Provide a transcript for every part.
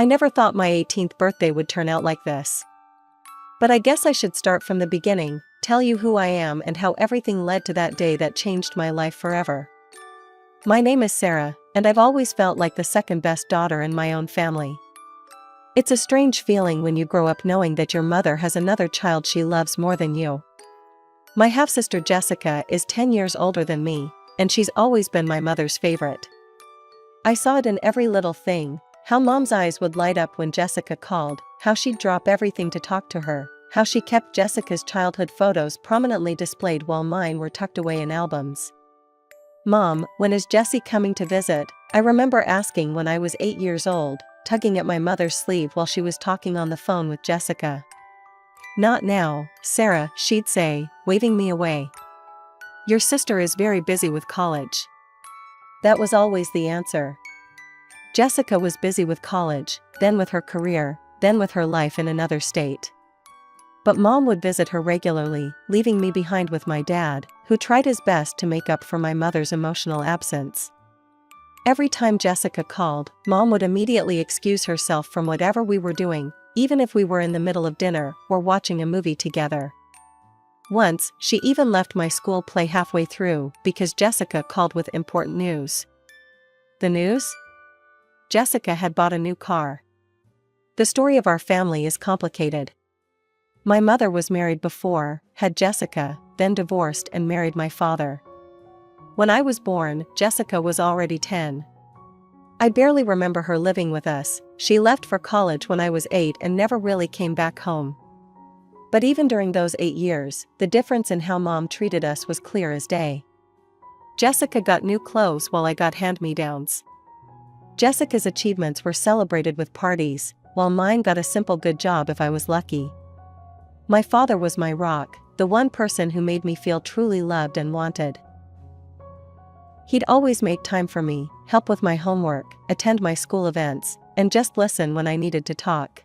I never thought my 18th birthday would turn out like this. But I guess I should start from the beginning, tell you who I am and how everything led to that day that changed my life forever. My name is Sarah, and I've always felt like the second best daughter in my own family. It's a strange feeling when you grow up knowing that your mother has another child she loves more than you. My half-sister Jessica is 10 years older than me, and she's always been my mother's favorite. I saw it in every little thing, how Mom's eyes would light up when Jessica called, how she'd drop everything to talk to her, how she kept Jessica's childhood photos prominently displayed while mine were tucked away in albums. "Mom, when is Jessie coming to visit?" I remember asking when I was 8 years old, tugging at my mother's sleeve while she was talking on the phone with Jessica. "Not now, Sarah," she'd say, waving me away. "Your sister is very busy with college." That was always the answer. Jessica was busy with college, then with her career, then with her life in another state. But Mom would visit her regularly, leaving me behind with my dad, who tried his best to make up for my mother's emotional absence. Every time Jessica called, Mom would immediately excuse herself from whatever we were doing, even if we were in the middle of dinner or watching a movie together. Once, she even left my school play halfway through because Jessica called with important news. The news? Jessica had bought a new car. The story of our family is complicated. My mother was married before, had Jessica, then divorced and married my father. When I was born, Jessica was already 10. I barely remember her living with us. She left for college when I was 8 and never really came back home. But even during those 8 years, the difference in how Mom treated us was clear as day. Jessica got new clothes while I got hand-me-downs. Jessica's achievements were celebrated with parties, while mine got a simple good job if I was lucky. My father was my rock, the one person who made me feel truly loved and wanted. He'd always make time for me, help with my homework, attend my school events, and just listen when I needed to talk.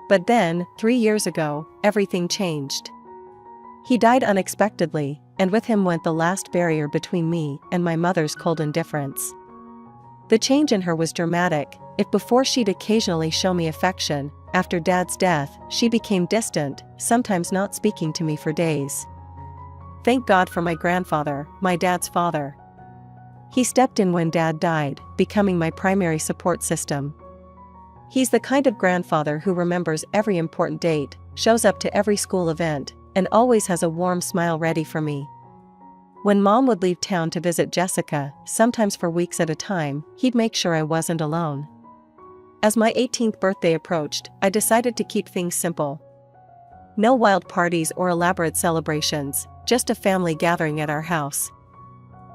But then, 3 years ago, everything changed. He died unexpectedly, and with him went the last barrier between me and my mother's cold indifference. The change in her was dramatic. If before she'd occasionally show me affection, after Dad's death, she became distant, sometimes not speaking to me for days. Thank God for my grandfather, my dad's father. He stepped in when Dad died, becoming my primary support system. He's the kind of grandfather who remembers every important date, shows up to every school event, and always has a warm smile ready for me. When Mom would leave town to visit Jessica, sometimes for weeks at a time, he'd make sure I wasn't alone. As my 18th birthday approached, I decided to keep things simple. No wild parties or elaborate celebrations, just a family gathering at our house.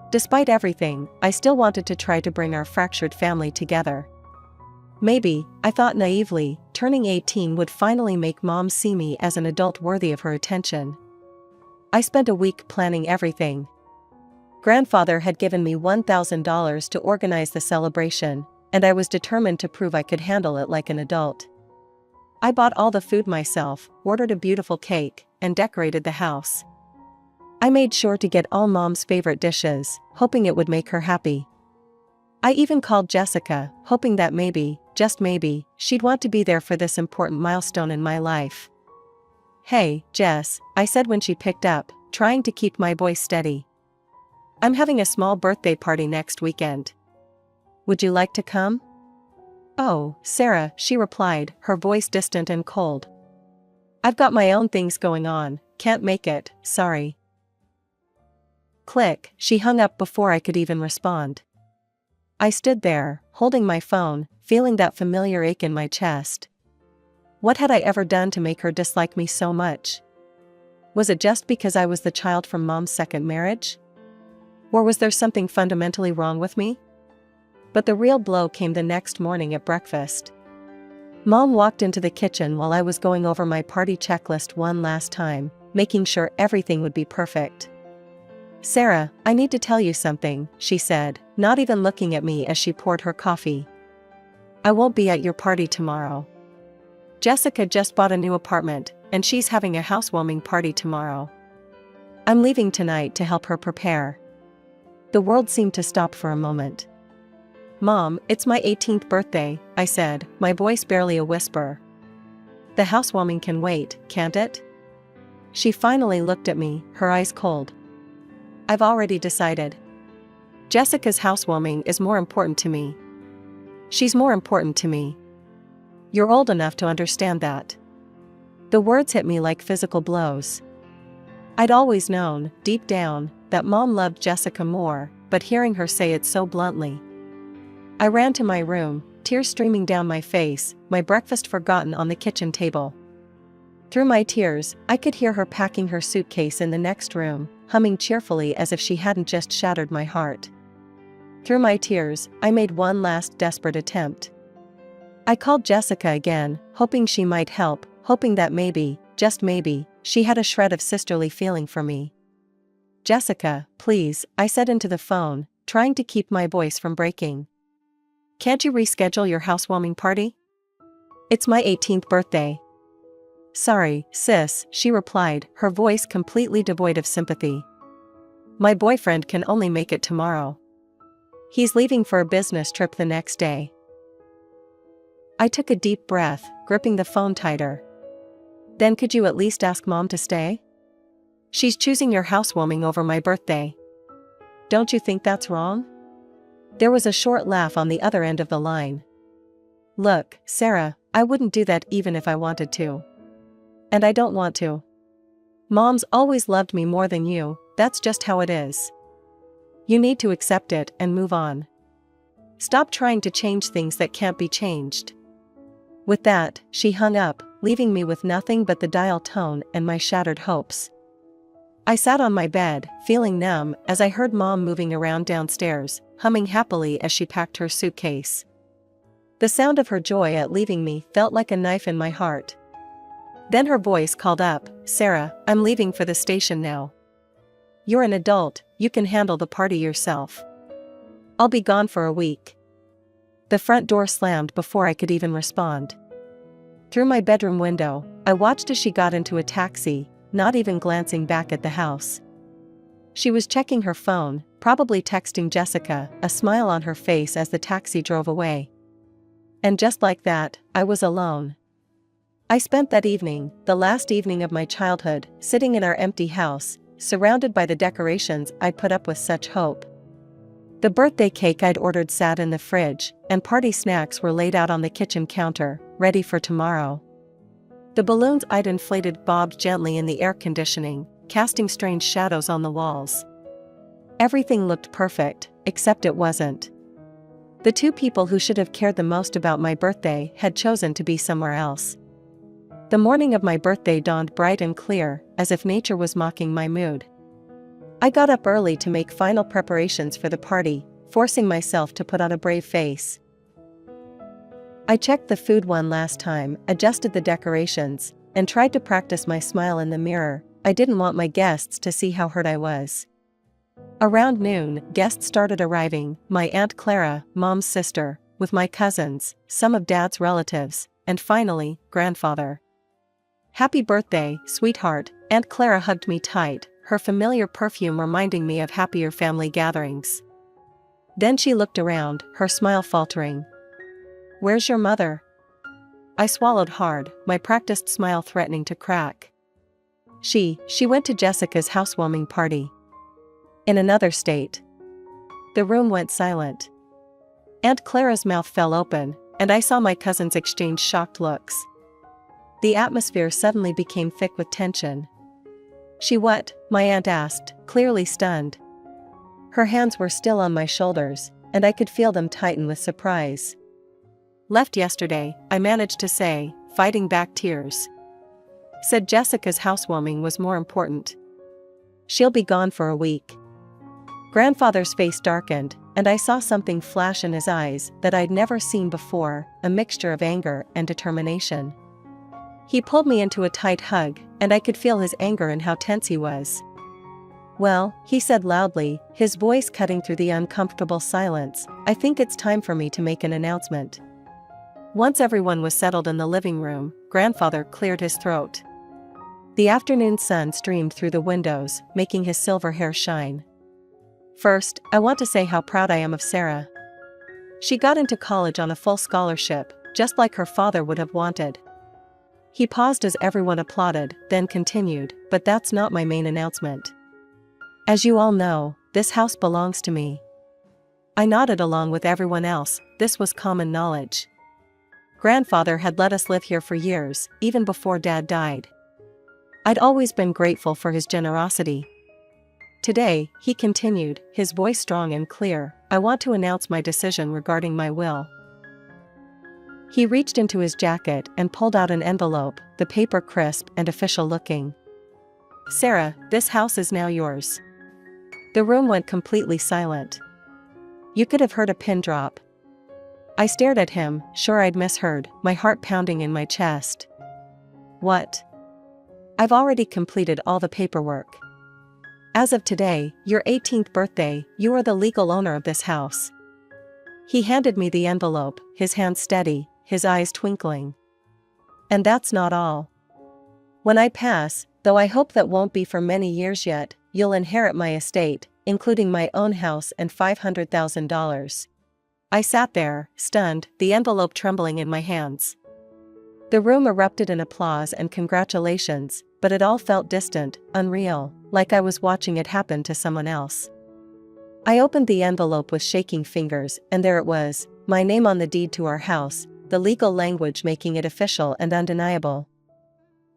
Despite everything, I still wanted to try to bring our fractured family together. Maybe, I thought naively, turning 18 would finally make Mom see me as an adult worthy of her attention. I spent a week planning everything. Grandfather had given me $1,000 to organize the celebration, and I was determined to prove I could handle it like an adult. I bought all the food myself, ordered a beautiful cake, and decorated the house. I made sure to get all Mom's favorite dishes, hoping it would make her happy. I even called Jessica, hoping that maybe, just maybe, she'd want to be there for this important milestone in my life. "Hey, Jess," I said when she picked up, trying to keep my voice steady. "I'm having a small birthday party next weekend. Would you like to come?" "Oh, Sarah," she replied, her voice distant and cold. "I've got my own things going on, can't make it, sorry." Click, she hung up before I could even respond. I stood there, holding my phone, feeling that familiar ache in my chest. What had I ever done to make her dislike me so much? Was it just because I was the child from Mom's second marriage? Or was there something fundamentally wrong with me? But the real blow came the next morning at breakfast. Mom walked into the kitchen while I was going over my party checklist one last time, making sure everything would be perfect. "Sarah, I need to tell you something," she said, not even looking at me as she poured her coffee. "I won't be at your party tomorrow. Jessica just bought a new apartment, and she's having a housewarming party tomorrow. I'm leaving tonight to help her prepare." The world seemed to stop for a moment. Mom, it's my 18th birthday, I said, my voice barely a whisper. The housewarming can wait, can't it? She finally looked at me, her eyes cold. I've already decided. Jessica's housewarming is more important to me. She's more important to me. You're old enough to understand that. The words hit me like physical blows. I'd always known, deep down, that Mom loved Jessica more, but hearing her say it so bluntly. I ran to my room, tears streaming down my face, my breakfast forgotten on the kitchen table. Through my tears, I could hear her packing her suitcase in the next room, humming cheerfully as if she hadn't just shattered my heart. Through my tears, I made one last desperate attempt. I called Jessica again, hoping she might help, hoping that maybe, just maybe, she had a shred of sisterly feeling for me. Jessica, please, I said into the phone, trying to keep my voice from breaking. Can't you reschedule your housewarming party? It's my 18th birthday. Sorry, sis, she replied, her voice completely devoid of sympathy. My boyfriend can only make it tomorrow. He's leaving for a business trip the next day. I took a deep breath, gripping the phone tighter. Then could you at least ask Mom to stay? She's choosing your housewarming over my birthday. Don't you think that's wrong? There was a short laugh on the other end of the line. Look, Sarah, I wouldn't do that even if I wanted to. And I don't want to. Mom's always loved me more than you, that's just how it is. You need to accept it and move on. Stop trying to change things that can't be changed. With that, she hung up, leaving me with nothing but the dial tone and my shattered hopes. I sat on my bed, feeling numb, as I heard Mom moving around downstairs, humming happily as she packed her suitcase. The sound of her joy at leaving me felt like a knife in my heart. Then her voice called up, Sarah, I'm leaving for the station now. You're an adult, you can handle the party yourself. I'll be gone for a week. The front door slammed before I could even respond. Through my bedroom window, I watched as she got into a taxi, not even glancing back at the house. She was checking her phone, probably texting Jessica, a smile on her face as the taxi drove away. And just like that, I was alone. I spent that evening, the last evening of my childhood, sitting in our empty house, surrounded by the decorations I'd put up with such hope. The birthday cake I'd ordered sat in the fridge, and party snacks were laid out on the kitchen counter, ready for tomorrow. The balloons I'd inflated bobbed gently in the air conditioning, casting strange shadows on the walls. Everything looked perfect, except it wasn't. The two people who should have cared the most about my birthday had chosen to be somewhere else. The morning of my birthday dawned bright and clear, as if nature was mocking my mood. I got up early to make final preparations for the party, forcing myself to put on a brave face. I checked the food one last time, adjusted the decorations, and tried to practice my smile in the mirror. I didn't want my guests to see how hurt I was. Around noon, guests started arriving, my Aunt Clara, Mom's sister, with my cousins, some of Dad's relatives, and finally, Grandfather. Happy birthday, sweetheart, Aunt Clara hugged me tight, her familiar perfume reminding me of happier family gatherings. Then she looked around, her smile faltering. Where's your mother? I swallowed hard, my practiced smile threatening to crack. She went to Jessica's housewarming party. In another state. The room went silent. Aunt Clara's mouth fell open, and I saw my cousins exchange shocked looks. The atmosphere suddenly became thick with tension. She what? My aunt asked, clearly stunned. Her hands were still on my shoulders, and I could feel them tighten with surprise. Left yesterday, I managed to say, fighting back tears. Said Jessica's housewarming was more important. She'll be gone for a week. Grandfather's face darkened, and I saw something flash in his eyes that I'd never seen before, a mixture of anger and determination. He pulled me into a tight hug, and I could feel his anger and how tense he was. Well, he said loudly, his voice cutting through the uncomfortable silence, I think it's time for me to make an announcement. Once everyone was settled in the living room, Grandfather cleared his throat. The afternoon sun streamed through the windows, making his silver hair shine. First, I want to say how proud I am of Sarah. She got into college on a full scholarship, just like her father would have wanted. He paused as everyone applauded, then continued, "But that's not my main announcement. As you all know, this house belongs to me." I nodded along with everyone else. This was common knowledge. Grandfather had let us live here for years, even before Dad died. I'd always been grateful for his generosity. Today, he continued, his voice strong and clear, "I want to announce my decision regarding my will." He reached into his jacket and pulled out an envelope, the paper crisp and official looking. "Sarah, this house is now yours." The room went completely silent. You could have heard a pin drop. I stared at him, sure I'd misheard, my heart pounding in my chest. "What?" "I've already completed all the paperwork. As of today, your 18th birthday, you are the legal owner of this house." He handed me the envelope, his hand steady, his eyes twinkling. "And that's not all. When I pass, though I hope that won't be for many years yet, you'll inherit my estate, including my own house and $500,000. I sat there, stunned, the envelope trembling in my hands. The room erupted in applause and congratulations, but it all felt distant, unreal, like I was watching it happen to someone else. I opened the envelope with shaking fingers, and there it was, my name on the deed to our house, the legal language making it official and undeniable.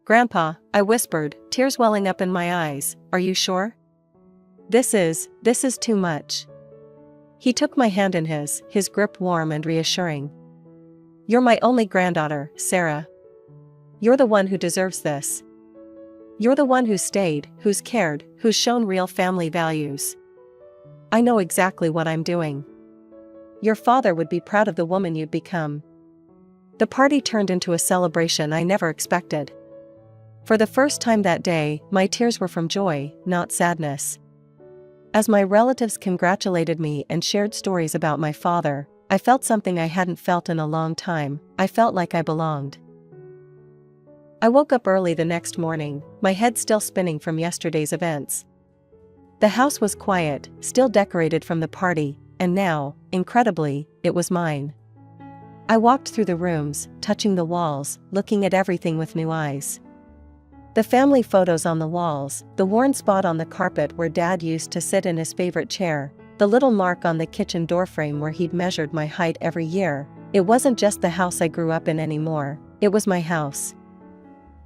"Grandpa," I whispered, tears welling up in my eyes, "are you sure? This is too much." He took my hand in his grip warm and reassuring. "You're my only granddaughter, Sarah. You're the one who deserves this. You're the one who's stayed, who's cared, who's shown real family values. I know exactly what I'm doing. Your father would be proud of the woman you've become." The party turned into a celebration I never expected. For the first time that day, my tears were from joy, not sadness. As my relatives congratulated me and shared stories about my father, I felt something I hadn't felt in a long time. I felt like I belonged. I woke up early the next morning, my head still spinning from yesterday's events. The house was quiet, still decorated from the party, and now, incredibly, it was mine. I walked through the rooms, touching the walls, looking at everything with new eyes. The family photos on the walls, the worn spot on the carpet where Dad used to sit in his favorite chair, the little mark on the kitchen doorframe where he'd measured my height every year. It wasn't just the house I grew up in anymore, it was my house.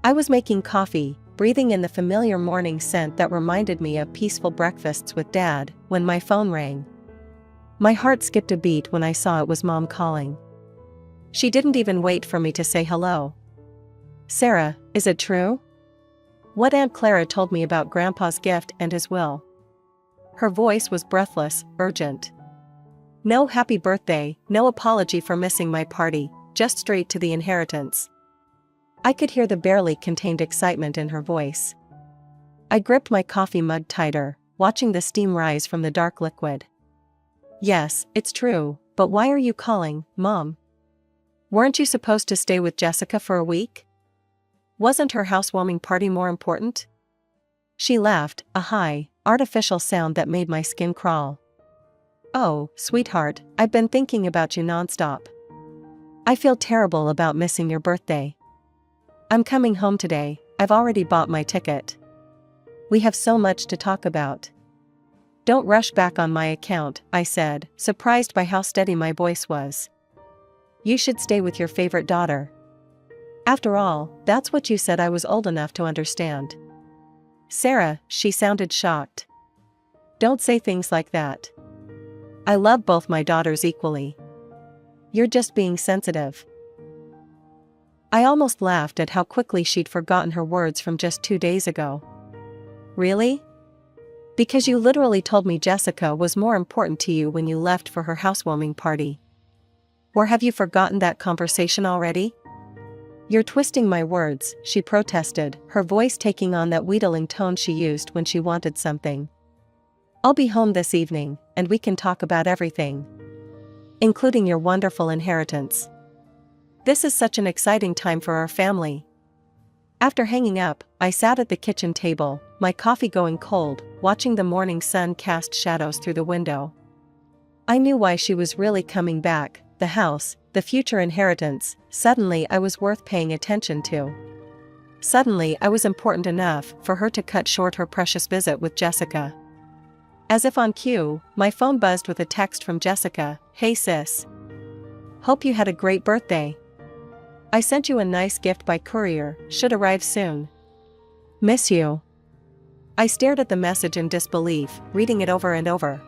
I was making coffee, breathing in the familiar morning scent that reminded me of peaceful breakfasts with Dad, when my phone rang. My heart skipped a beat when I saw it was Mom calling. She didn't even wait for me to say hello. "Sarah, is it true? What Aunt Clara told me about Grandpa's gift and his will." Her voice was breathless, urgent. No happy birthday, no apology for missing my party, just straight to the inheritance. I could hear the barely contained excitement in her voice. I gripped my coffee mug tighter, watching the steam rise from the dark liquid. "Yes, it's true, but why are you calling, Mom? Weren't you supposed to stay with Jessica for a week? Wasn't her housewarming party more important?" She laughed, a high, artificial sound that made my skin crawl. "Oh, sweetheart, I've been thinking about you nonstop. I feel terrible about missing your birthday. I'm coming home today, I've already bought my ticket. We have so much to talk about." "Don't rush back on my account," I said, surprised by how steady my voice was. "You should stay with your favorite daughter. After all, that's what you said I was old enough to understand." "Sarah," she sounded shocked. "Don't say things like that. I love both my daughters equally. You're just being sensitive." I almost laughed at how quickly she'd forgotten her words from just 2 days ago. "Really? Because you literally told me Jessica was more important to you when you left for her housewarming party. Or have you forgotten that conversation already?" "You're twisting my words," she protested, her voice taking on that wheedling tone she used when she wanted something. "I'll be home this evening, and we can talk about everything. Including your wonderful inheritance. This is such an exciting time for our family." After hanging up, I sat at the kitchen table, my coffee going cold, watching the morning sun cast shadows through the window. I knew why she was really coming back: the house, the future inheritance. Suddenly I was worth paying attention to. Suddenly I was important enough for her to cut short her precious visit with Jessica. As if on cue, my phone buzzed with a text from Jessica. "Hey sis. Hope you had a great birthday. I sent you a nice gift by courier, should arrive soon. Miss you." I stared at the message in disbelief, reading it over and over.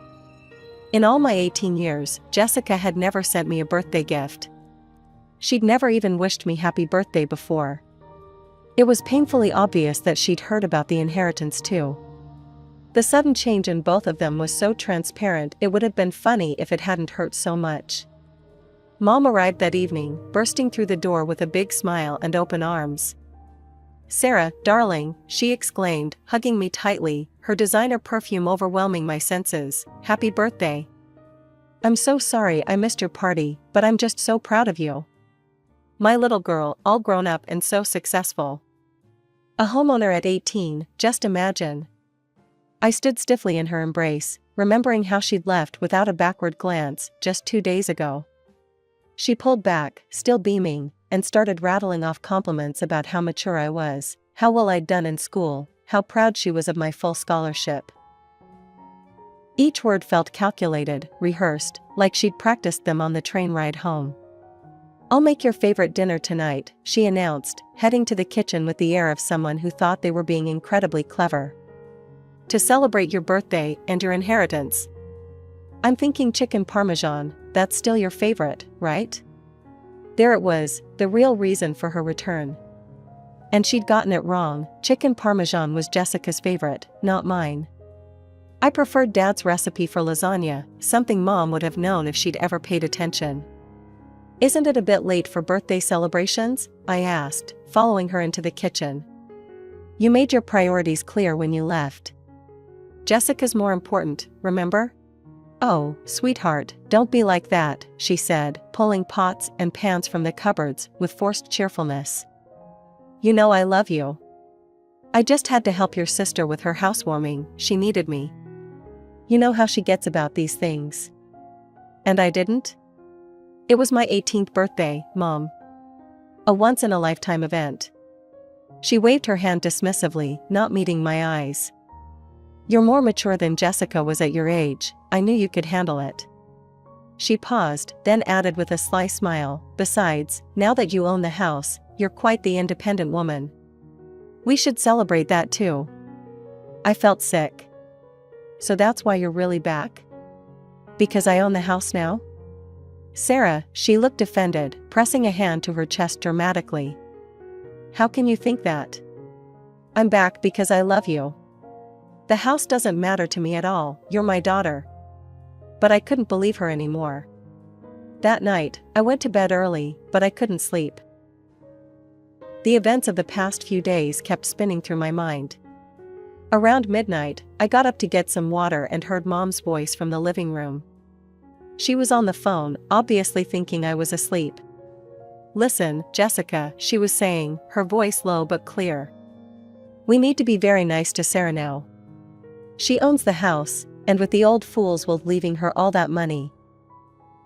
In all my 18 years, Jessica had never sent me a birthday gift. She'd never even wished me happy birthday before. It was painfully obvious that she'd heard about the inheritance too. The sudden change in both of them was so transparent it would have been funny if it hadn't hurt so much. Mom arrived that evening, bursting through the door with a big smile and open arms. "Sarah, darling," she exclaimed, hugging me tightly, her designer perfume overwhelming my senses. "Happy birthday. I'm so sorry I missed your party, but I'm just so proud of you. My little girl, all grown up and so successful. A homeowner at 18, just imagine." I stood stiffly in her embrace, remembering how she'd left without a backward glance just 2 days ago. She pulled back, still beaming, and started rattling off compliments about how mature I was, how well I'd done in school, how proud she was of my full scholarship. Each word felt calculated, rehearsed, like she'd practiced them on the train ride home. "I'll make your favorite dinner tonight," she announced, heading to the kitchen with the air of someone who thought they were being incredibly clever. "To celebrate your birthday and your inheritance. I'm thinking chicken parmesan. That's still your favorite, right?" There it was, the real reason for her return. And she'd gotten it wrong. Chicken parmesan was Jessica's favorite, not mine. I preferred Dad's recipe for lasagna, something Mom would have known if she'd ever paid attention. "Isn't it a bit late for birthday celebrations?" I asked, following her into the kitchen. "You made your priorities clear when you left. Jessica's more important, remember?" "Oh, sweetheart, don't be like that," she said, pulling pots and pans from the cupboards with forced cheerfulness. "You know I love you. I just had to help your sister with her housewarming, she needed me. You know how she gets about these things. And I didn't? It was my 18th birthday, Mom. A once-in-a-lifetime event." She waved her hand dismissively, not meeting my eyes. "You're more mature than Jessica was at your age. I knew you could handle it." She paused, then added with a sly smile, "Besides, now that you own the house, you're quite the independent woman. We should celebrate that too." I felt sick. "So that's why you're really back? Because I own the house now?" "Sarah," she looked offended, pressing a hand to her chest dramatically. "How can you think that? I'm back because I love you. The house doesn't matter to me at all, you're my daughter." But I couldn't believe her anymore. That night, I went to bed early, but I couldn't sleep. The events of the past few days kept spinning through my mind. Around midnight, I got up to get some water and heard Mom's voice from the living room. She was on the phone, obviously thinking I was asleep. "Listen, Jessica," she was saying, her voice low but clear. "We need to be very nice to Sarah now. She owns the house, and with the old fools will leaving her all that money.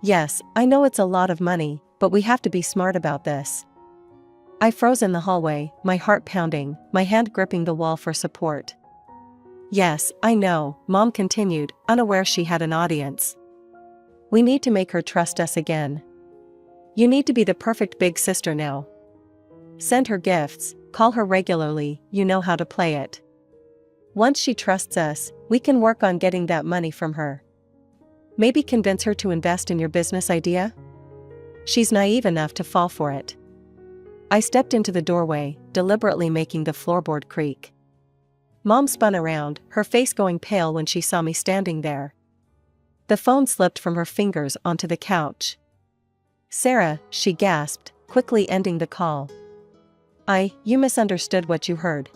Yes, I know it's a lot of money, but we have to be smart about this." I froze in the hallway, my heart pounding, my hand gripping the wall for support. "Yes, I know," Mom continued, unaware she had an audience. "We need to make her trust us again. You need to be the perfect big sister now. Send her gifts, call her regularly, you know how to play it. Once she trusts us, we can work on getting that money from her. Maybe convince her to invest in your business idea? She's naive enough to fall for it." I stepped into the doorway, deliberately making the floorboard creak. Mom spun around, her face going pale when she saw me standing there. The phone slipped from her fingers onto the couch. "Sarah," she gasped, quickly ending the call. You misunderstood what you heard.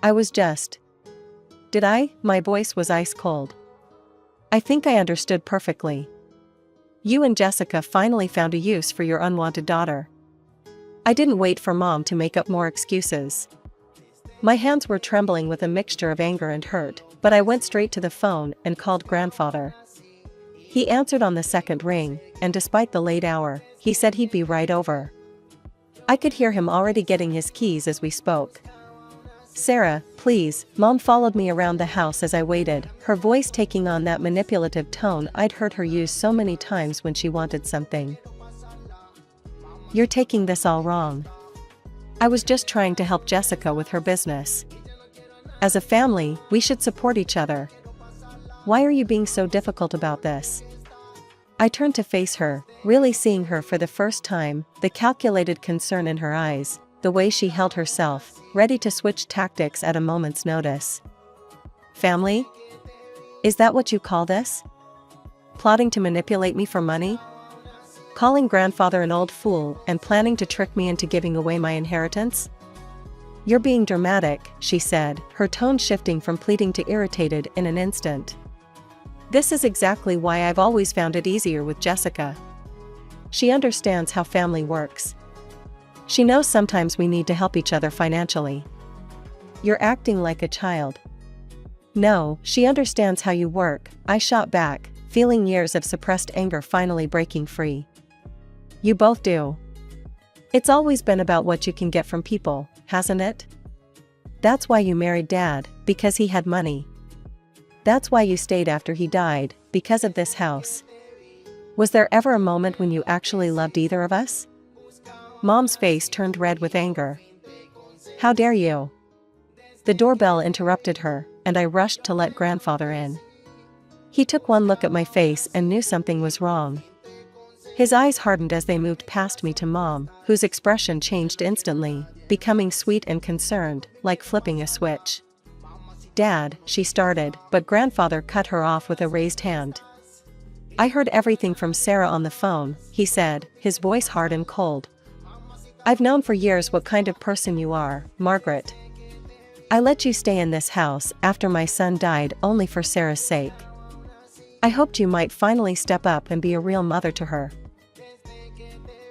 I was just..." "Did I?" My voice was ice cold. "I think I understood perfectly. You and Jessica finally found a use for your unwanted daughter." I didn't wait for Mom to make up more excuses. My hands were trembling with a mixture of anger and hurt, but I went straight to the phone and called Grandfather. He answered on the second ring, and despite the late hour, he said he'd be right over. I could hear him already getting his keys as we spoke. "Sarah, please," Mom followed me around the house as I waited, her voice taking on that manipulative tone I'd heard her use so many times when she wanted something. "You're taking this all wrong. I was just trying to help Jessica with her business. As a family, we should support each other. Why are you being so difficult about this?" I turned to face her, really seeing her for the first time, the calculated concern in her eyes, the way she held herself, ready to switch tactics at a moment's notice. "Family? Is that what you call this? Plotting to manipulate me for money? Calling grandfather an old fool and planning to trick me into giving away my inheritance?" "You're being dramatic," she said, her tone shifting from pleading to irritated in an instant. "This is exactly why I've always found it easier with Jessica. She understands how family works. She knows sometimes we need to help each other financially." "You're acting like a child." "No, she understands how you work," I shot back, feeling years of suppressed anger finally breaking free. "You both do. It's always been about what you can get from people, hasn't it? That's why you married Dad, because he had money. That's why you stayed after he died, because of this house. Was there ever a moment when you actually loved either of us?" Mom's face turned red with anger. "How dare you?" The doorbell interrupted her, and I rushed to let grandfather in. He took one look at my face and knew something was wrong. His eyes hardened as they moved past me to Mom, whose expression changed instantly, becoming sweet and concerned, like flipping a switch. "Dad," she started, but grandfather cut her off with a raised hand. "I heard everything from Sarah on the phone," he said, his voice hard and cold. "I've known for years what kind of person you are, Margaret. I let you stay in this house after my son died only for Sarah's sake. I hoped you might finally step up and be a real mother to her."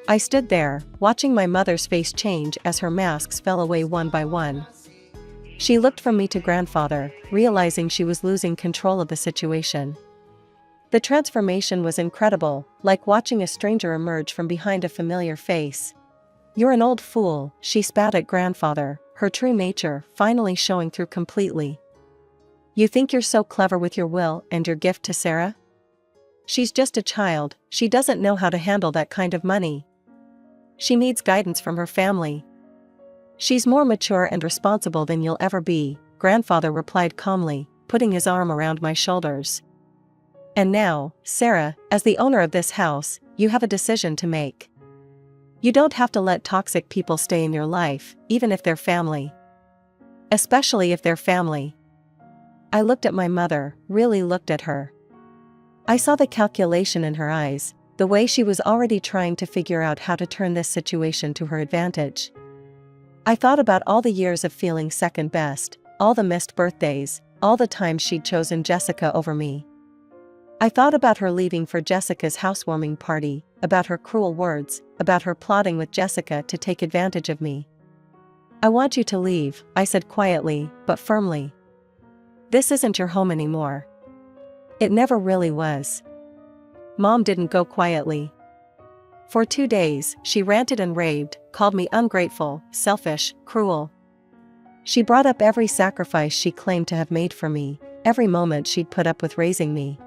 I stood there, watching my mother's face change as her masks fell away one by one. She looked from me to grandfather, realizing she was losing control of the situation. The transformation was incredible, like watching a stranger emerge from behind a familiar face. "You're an old fool," she spat at grandfather, her true nature finally showing through completely. "You think you're so clever with your will and your gift to Sarah? She's just a child, she doesn't know how to handle that kind of money. She needs guidance from her family. She's more mature and responsible than you'll ever be," grandfather replied calmly, putting his arm around my shoulders. "And now, Sarah, as the owner of this house, you have a decision to make. You don't have to let toxic people stay in your life, even if they're family. Especially if they're family." I looked at my mother, really looked at her. I saw the calculation in her eyes, the way she was already trying to figure out how to turn this situation to her advantage. I thought about all the years of feeling second best, all the missed birthdays, all the times she'd chosen Jessica over me. I thought about her leaving for Jessica's housewarming party, about her cruel words, about her plotting with Jessica to take advantage of me. "I want you to leave," I said quietly, but firmly. "This isn't your home anymore. It never really was." Mom didn't go quietly. For 2 days, she ranted and raved, called me ungrateful, selfish, cruel. She brought up every sacrifice she claimed to have made for me, every moment she'd put up with raising me.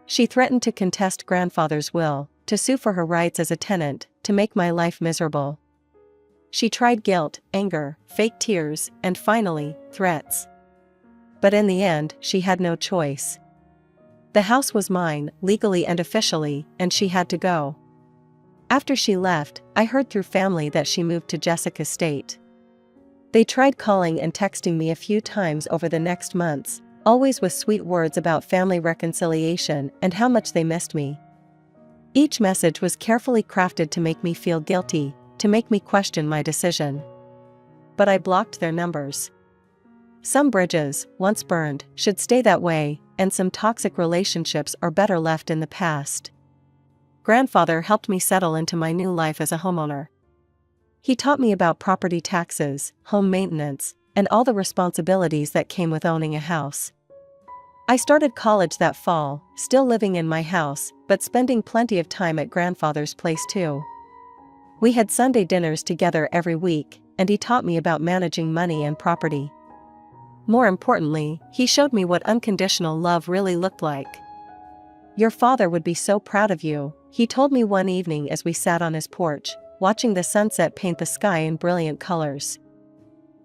She threatened to contest grandfather's will, to sue for her rights as a tenant, to make my life miserable. She tried guilt, anger, fake tears, and finally, threats. But in the end, she had no choice. The house was mine, legally and officially, and she had to go. After she left, I heard through family that she moved to Jessica's state. They tried calling and texting me a few times over the next months, always with sweet words about family reconciliation and how much they missed me. Each message was carefully crafted to make me feel guilty, to make me question my decision. But I blocked their numbers. Some bridges, once burned, should stay that way, and some toxic relationships are better left in the past. Grandfather helped me settle into my new life as a homeowner. He taught me about property taxes, home maintenance, and all the responsibilities that came with owning a house. I started college that fall, still living in my house, but spending plenty of time at grandfather's place too. We had Sunday dinners together every week, and he taught me about managing money and property. More importantly, he showed me what unconditional love really looked like. "Your father would be so proud of you," he told me one evening as we sat on his porch, watching the sunset paint the sky in brilliant colors.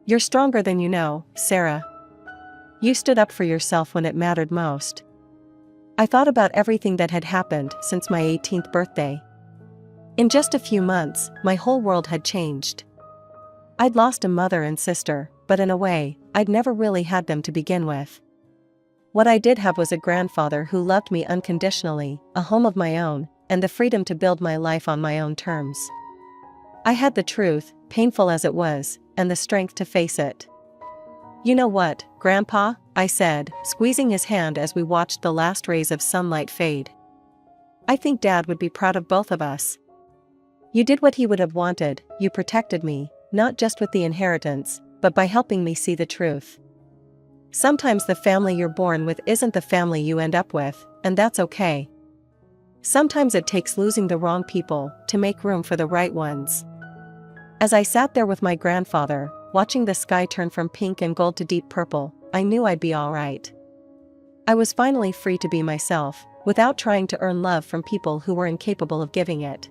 "You're stronger than you know, Sarah. You stood up for yourself when it mattered most." I thought about everything that had happened since my 18th birthday. In just a few months, my whole world had changed. I'd lost a mother and sister, but in a way, I'd never really had them to begin with. What I did have was a grandfather who loved me unconditionally, a home of my own, and the freedom to build my life on my own terms. I had the truth, painful as it was, and the strength to face it. "You know what, Grandpa?" I said, squeezing his hand as we watched the last rays of sunlight fade. "I think Dad would be proud of both of us. You did what he would have wanted, you protected me, not just with the inheritance, but by helping me see the truth. Sometimes the family you're born with isn't the family you end up with, and that's okay. Sometimes it takes losing the wrong people to make room for the right ones." As I sat there with my grandfather, watching the sky turn from pink and gold to deep purple, I knew I'd be all right. I was finally free to be myself, without trying to earn love from people who were incapable of giving it.